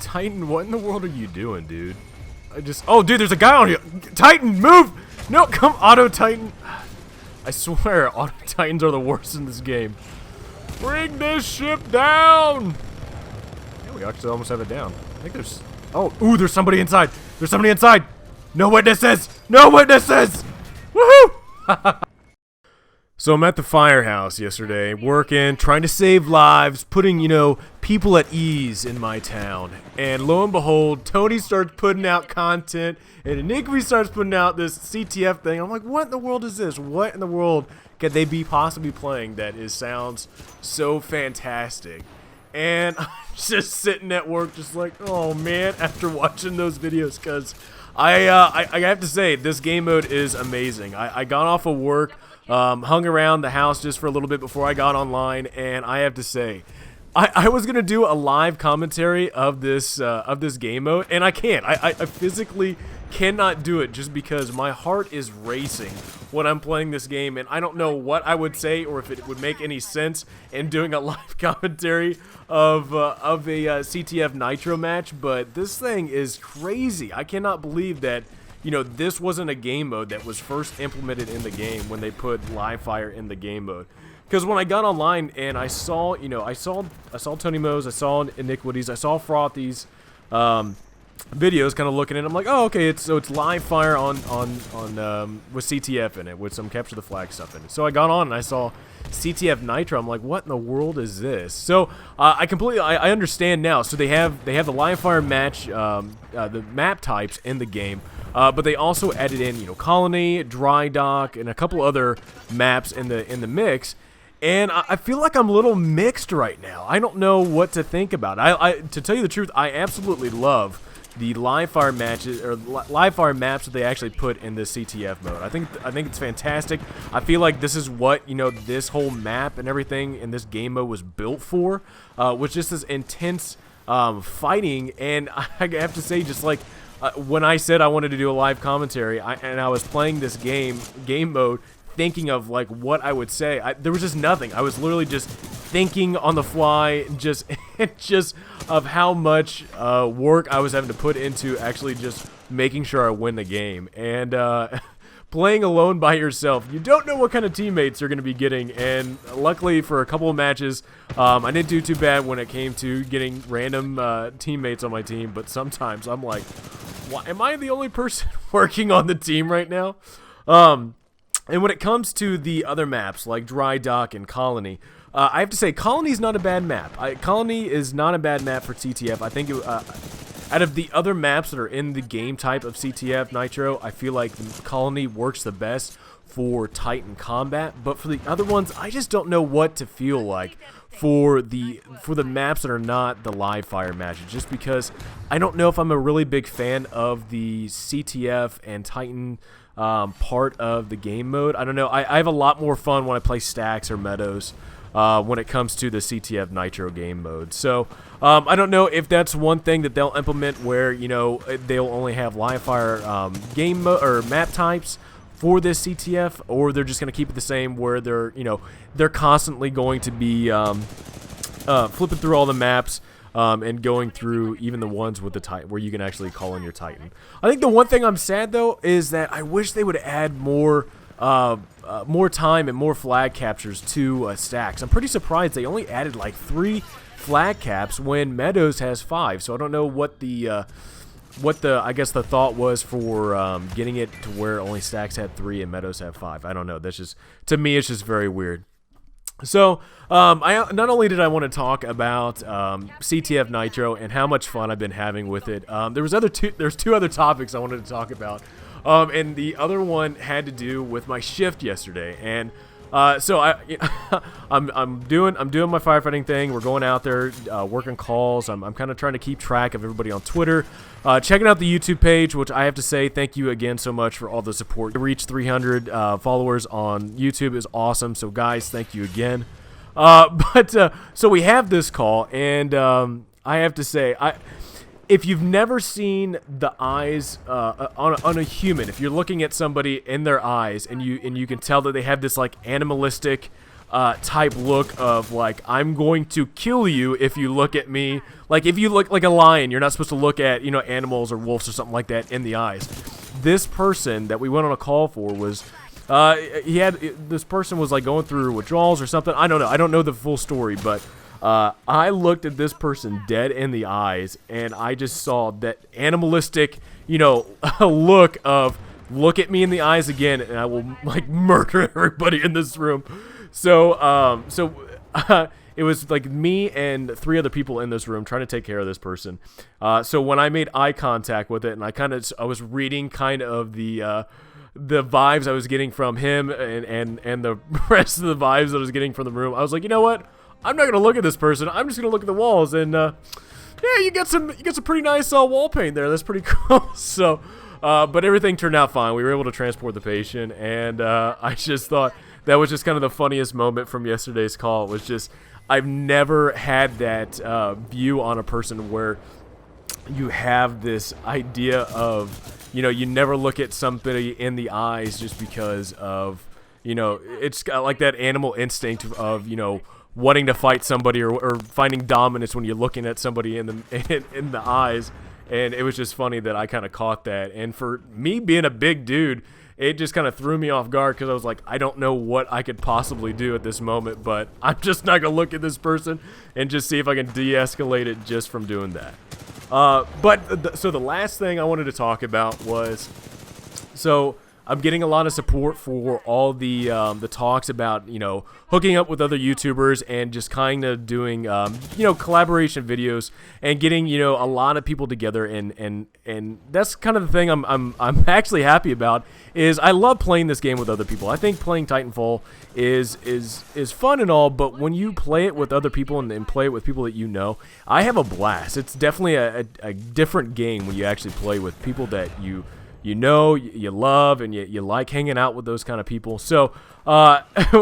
Titan, what in the world are you doing, dude? Oh, dude, there's a guy on here. Titan, move! No, come, Auto Titan. I swear, Auto Titans are the worst in this game. Bring this ship down! Yeah, we actually almost have it down. I think there's... Oh, ooh, there's somebody inside. There's somebody inside. No witnesses! No witnesses! Woohoo! So I'm at the firehouse yesterday, working, trying to save lives, putting, you know, people at ease in my town. And lo and behold, Tony starts putting out content, and Iniquity starts putting out this CTF thing. I'm like, what in the world is this? What in the world could they be possibly playing that sounds so fantastic? And I'm just sitting at work just like, oh man, after watching those videos, because I have to say, this game mode is amazing. I got off of work, hung around the house just for a little bit before I got online, and I have to say, I was gonna do a live commentary of this game mode, and I can't. I physically cannot do it just because my heart is racing when I'm playing this game, and I don't know what I would say or if it would make any sense in doing a live commentary of a CTF Nitro match. But this thing is crazy. I cannot believe that, you know, this wasn't a game mode that was first implemented in the game when they put live fire in the game mode. Because when I got online and I saw, you know, I saw Tony Mo's, I saw Iniquities, I saw Frothy's videos, kind of looking at it, I'm like, oh, okay, it's live fire on with CTF in it, with some capture the flag stuff in it. So I got on and I saw CTF Nitro. I'm like, what in the world is this? So I understand now. So they have the live fire match, the map types in the game. But they also added in, you know, Colony, Dry Dock, and a couple other maps in the mix. And I feel like I'm a little mixed right now. I don't know what to think about. To tell you the truth, I absolutely love the live fire matches or live fire maps that they actually put in this CTF mode. I think it's fantastic. I feel like this is what, you know, this whole map and everything in this game mode was built for, was just this intense fighting. And I have to say, just like when I said I wanted to do a live commentary, and I was playing this game mode, thinking of like what I would say, there was just nothing. I was literally just thinking on the fly, just of how much work I was having to put into actually just making sure I win the game. And playing alone by yourself, you don't know what kind of teammates you're going to be getting. And luckily for a couple of matches, I didn't do too bad when it came to getting random teammates on my team. But sometimes I'm like, why am I the only person working on the team right now? And when it comes to the other maps like Dry Dock and Colony, I have to say Colony's not a bad map. Colony is not a bad map for CTF. I think out of the other maps that are in the game type of CTF Nitro, I feel like Colony works the best for Titan combat. But for the other ones, I just don't know what to feel like for the maps that are not the live fire matches, just because I don't know if I'm a really big fan of the CTF and Titan part of the game mode. I don't know. I have a lot more fun when I play Stacks or Meadows when it comes to the CTF Nitro game mode. So I don't know if that's one thing that they'll implement where, you know, they'll only have live fire game mode or map types for this CTF, or they're just going to keep it the same where they're, you know, they're constantly going to be flipping through all the maps and going through even the ones with the Titan where you can actually call in your Titan. I think the one thing I'm sad though is that I wish they would add more time and more flag captures to Stacks. I'm pretty surprised they only added like 3 flag caps when Meadows has 5. So I don't know what the I guess the thought was for getting it to where only Stacks had 3 and Meadows have 5. I don't know. That's just, to me, it's just very weird. So, I not only did I want to talk about CTF Nitro and how much fun I've been having with it, there's 2 other topics I wanted to talk about, and the other one had to do with my shift yesterday. And so I'm doing my firefighting thing. We're going out there, working calls. I'm kind of trying to keep track of everybody on Twitter, checking out the YouTube page, which I have to say thank you again so much for all the support. To reach 300 followers on YouTube is awesome. So guys, thank you again. So we have this call, and I have to say, if you've never seen the eyes on a human, if you're looking at somebody in their eyes and you can tell that they have this like animalistic type look of like, I'm going to kill you if you look at me. Like if you look like a lion, you're not supposed to look at, you know, animals or wolves or something like that in the eyes. This person that we went on a call for was, this person was like going through withdrawals or something. I don't know. I don't know the full story, but I looked at this person dead in the eyes, and I just saw that animalistic, you know, look of, look at me in the eyes again, and I will like murder everybody in this room. So, it was like me and 3 other people in this room trying to take care of this person. So when I made eye contact with it, and I was reading kind of the vibes I was getting from him and the rest of the vibes that I was getting from the room, I was like, you know what? I'm not gonna look at this person. I'm just gonna look at the walls, and yeah, you get some pretty nice wall paint there. That's pretty cool. So, but everything turned out fine. We were able to transport the patient, and I just thought that was just kind of the funniest moment from yesterday's call. It was just, I've never had that view on a person where you have this idea of, you know, you never look at somebody in the eyes just because of, you know, it's got like that animal instinct of, you know, wanting to fight somebody or finding dominance when you're looking at somebody in the eyes. And it was just funny that I kind of caught that. And for me being a big dude, it just kind of threw me off guard because I was like, I don't know what I could possibly do at this moment, but I'm just not going to look at this person and just see if I can de-escalate it just from doing that. So the last thing I wanted to talk about was, so I'm getting a lot of support for all the talks about, you know, hooking up with other YouTubers and just kind of doing, you know, collaboration videos and getting, you know, a lot of people together, and that's kind of the thing I'm actually happy about. Is I love playing this game with other people. I think playing Titanfall is fun and all, but when you play it with other people and play it with people that you know, I have a blast. It's definitely a different game when you actually play with people that you know, you love, and you like hanging out with those kind of people. So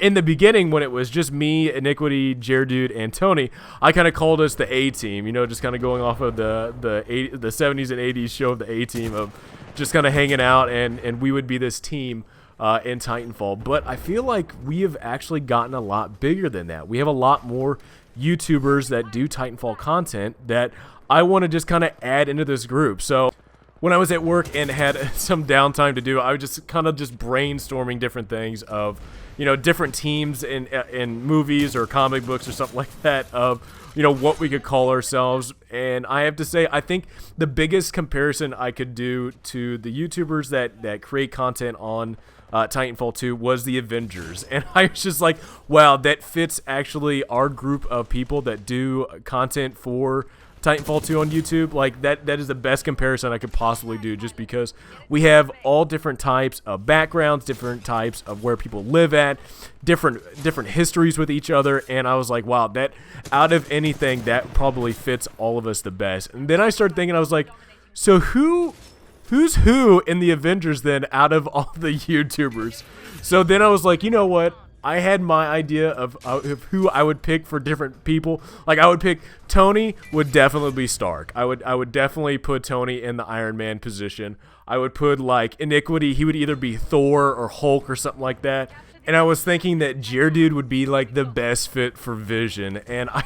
in the beginning, when it was just me, Iniquity, Jaredude, and Tony, I kind of called us the A-Team, you know, just kind of going off of the 70s and 80s show of the A-Team, of just kind of hanging out, and we would be this team in Titanfall. But I feel like we have actually gotten a lot bigger than that. We have a lot more YouTubers that do Titanfall content that I want to just kind of add into this group. So when I was at work and had some downtime to do, I was just kind of just brainstorming different things of, you know, different teams in movies or comic books or something like that, of, you know, what we could call ourselves. And I have to say, I think the biggest comparison I could do to the YouTubers that create content on Titanfall 2 was the Avengers. And I was just like, wow, that fits actually our group of people that do content for Titanfall 2 on YouTube. Like that is the best comparison I could possibly do, just because we have all different types of backgrounds, different types of where people live at, different histories with each other. And I was like, wow, that out of anything, that probably fits all of us the best. And then I started thinking, I was like, so who's who in the Avengers then out of all the YouTubers? So then I was like, you know what? I had my idea of who I would pick for different people. Like, I would pick Tony would definitely be Stark. I would definitely put Tony in the Iron Man position. I would put, like, Iniquity. He would either be Thor or Hulk or something like that. And I was thinking that Jaredude would be, like, the best fit for Vision. And I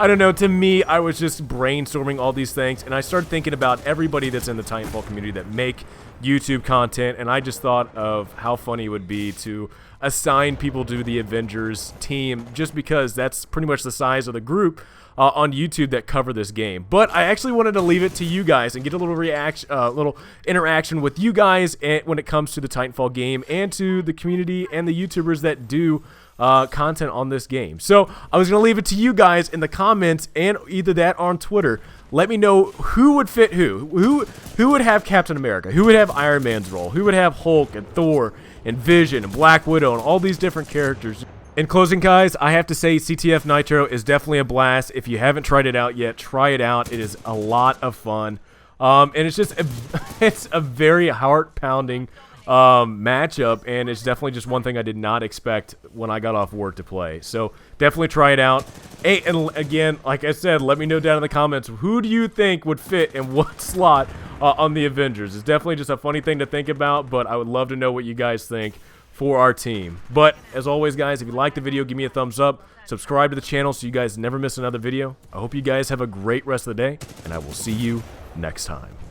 don't know. To me, I was just brainstorming all these things. And I started thinking about everybody that's in the Titanfall community that make YouTube content. And I just thought of how funny it would be to assign people to the Avengers team, just because that's pretty much the size of the group on YouTube that cover this game. But I actually wanted to leave it to you guys and get a little little interaction with you guys when it comes to the Titanfall game, and to the community and the YouTubers that do content on this game. So I was going to leave it to you guys in the comments, and either that or on Twitter. Let me know who would fit who would have Captain America, who would have Iron Man's role, who would have Hulk and Thor and Vision and Black Widow and all these different characters. In closing, guys, I have to say CTF Nitro is definitely a blast. If you haven't tried it out yet, try it out. It is a lot of fun. And it's just it's a very heart-pounding matchup, and it's definitely just one thing I did not expect when I got off work to play. So definitely try it out. Hey, and again, like I said, let me know down in the comments, who do you think would fit in what slot on the Avengers? It's definitely just a funny thing to think about, but I would love to know what you guys think for our team. But as always, guys, if you like the video, give me a thumbs up. Subscribe to the channel so you guys never miss another video. I hope you guys have a great rest of the day, and I will see you next time.